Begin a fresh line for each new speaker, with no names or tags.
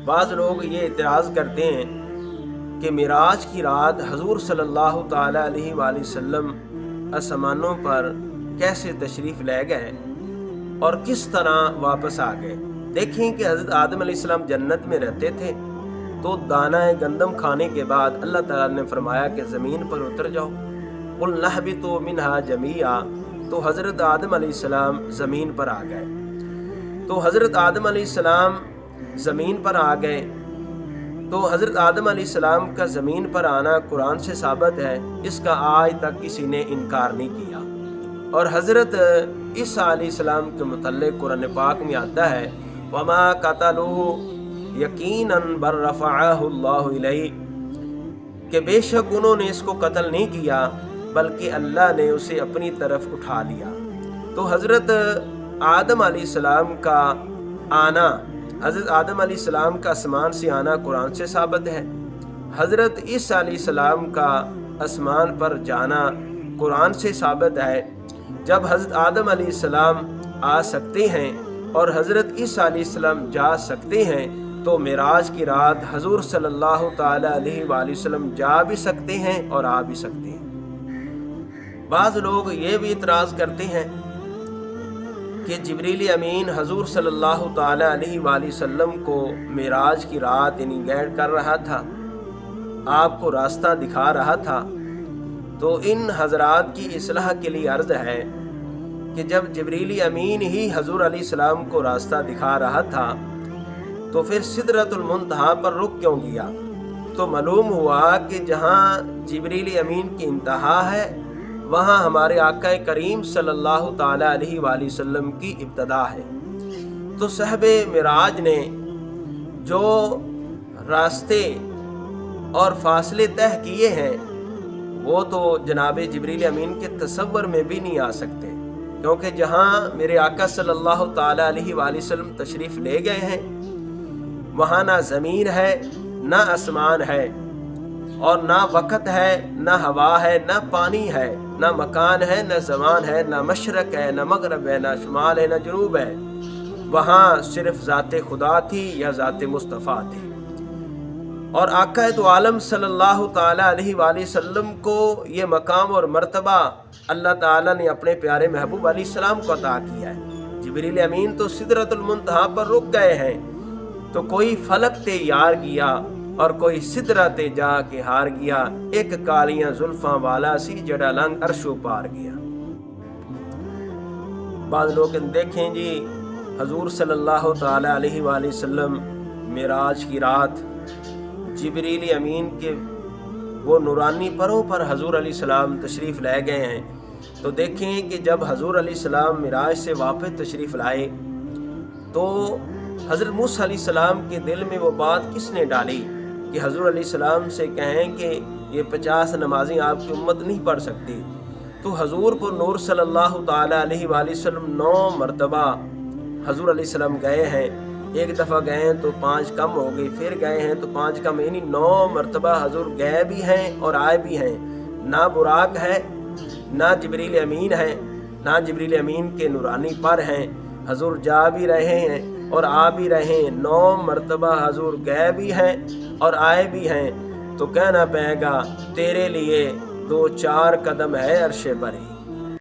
بعض لوگ یہ اعتراض کرتے ہیں کہ معراج کی رات حضور صلی اللہ تعالیٰ علیہ وآلہ وسلم آسمانوں پر کیسے تشریف لے گئے اور کس طرح واپس آ گئے۔ دیکھیں کہ حضرت آدم علیہ السلام جنت میں رہتے تھے، تو دانہ گندم کھانے کے بعد اللہ تعالیٰ نے فرمایا کہ زمین پر اتر جاؤ، قُلْنَا اهْبِطُوا مِنْهَا جَمِيعًا، تو حضرت آدم علیہ السلام زمین پر آ گئے۔ تو حضرت آدم علیہ السلام زمین پر آ گئے، تو حضرت آدم علیہ السلام کا زمین پر آنا قرآن سے ثابت ہے، اس کا آج تک کسی نے انکار نہیں کیا۔ اور حضرت عیسیٰ علیہ السلام کے متعلق قرآن پاک میں آتا ہے وَمَا قَتَلُوهُ یقیناً بل رفعہ اللہ الیہ، کہ بے شک انہوں نے اس کو قتل نہیں کیا بلکہ اللہ نے اسے اپنی طرف اٹھا لیا۔ تو حضرت آدم علیہ السلام کا آنا، حضرت آدم علیہ السلام کا آسمان سے آنا قرآن سے ثابت ہے۔ حضرت عیسیٰ علیہ السلام کا آسمان پر جانا قرآن سے ثابت ہے۔ جب حضرت آدم علیہ السلام آ سکتے ہیں اور حضرت عیسیٰ علیہ السلام جا سکتے ہیں، تو معراج کی رات حضور صلی اللہ تعالیٰ علیہ وآلہ وسلم جا بھی سکتے ہیں اور آ بھی سکتے ہیں۔ بعض لوگ یہ بھی اعتراض کرتے ہیں کہ جبریل امین حضور صلی اللہ تعالیٰ علیہ وآلہ وسلم کو معراج کی رات یعنی گائیڈ کر رہا تھا، آپ کو راستہ دکھا رہا تھا۔ تو ان حضرات کی اصلاح کے لیے عرض ہے کہ جب جبریل امین ہی حضور علیہ السلام کو راستہ دکھا رہا تھا تو پھر سدرۃ المنتہا پر رک کیوں گیا؟ تو معلوم ہوا کہ جہاں جبریل امین کی انتہا ہے وہاں ہمارے آقا کریم صلی اللہ تعالیٰ علیہ وآلہ وسلم کی ابتدا ہے۔ تو صاحب معراج نے جو راستے اور فاصلے طے کیے ہیں وہ تو جناب جبریل امین کے تصور میں بھی نہیں آ سکتے، کیونکہ جہاں میرے آقا صلی اللہ تعالیٰ علیہ وآلہ وسلم تشریف لے گئے ہیں وہاں نہ زمین ہے نہ آسمان ہے، اور نہ وقت ہے نہ ہوا ہے نہ پانی ہے نہ مکان ہے نہ زمان ہے نہ مشرق ہے نہ مغرب ہے نہ شمال ہے نہ جنوب ہے، وہاں صرف ذات خدا تھی یا ذات مصطفیٰ تھی۔ اور آقا دو عالم صلی اللہ تعالیٰ علیہ وآلہ وسلم کو یہ مقام اور مرتبہ اللہ تعالیٰ نے اپنے پیارے محبوب علیہ السلام کو عطا کیا ہے۔ جبریل امین تو سدرۃ المنتہا پر رک گئے ہیں، تو کوئی فلک تے یار گیا اور کوئی سدرہ تے جا کے ہار گیا، ایک کالیاں زلفاں والا سی جڑا لنگ عرشو پار گیا۔ بعض لوگ دیکھیں جی حضور صلی اللہ تعالیٰ علیہ وآلہ وسلم معراج کی رات جبریل امین کے وہ نورانی پروں پر حضور علیہ السلام تشریف لے گئے ہیں۔ تو دیکھیں کہ جب حضور علیہ السلام معراج سے واپس تشریف لائے تو حضرت موسیٰ علیہ السلام کے دل میں وہ بات کس نے ڈالی کہ حضور علیہ السلام سے کہیں کہ یہ 50 نمازیں آپ کی امت نہیں پڑھ سکتی۔ تو حضور پر نور صلی اللہ تعالیٰ علیہ وآلہ وسلم 9 مرتبہ حضور علیہ السلام گئے ہیں، ایک دفعہ گئے ہیں تو 5 کم ہو گئی، پھر گئے ہیں تو 5 کم، یعنی 9 مرتبہ حضور گئے بھی ہیں اور آئے بھی ہیں۔ نہ براق ہے نہ جبریل امین ہے، نہ جبریل امین کے نورانی پر ہیں، حضور جا بھی رہے ہیں اور آ بھی رہے ہیں، 9 مرتبہ حضور گئے بھی ہیں اور آئے بھی ہیں۔ تو کہنا پڑے گا تیرے لیے 2-4 قدم ہے عرش بری۔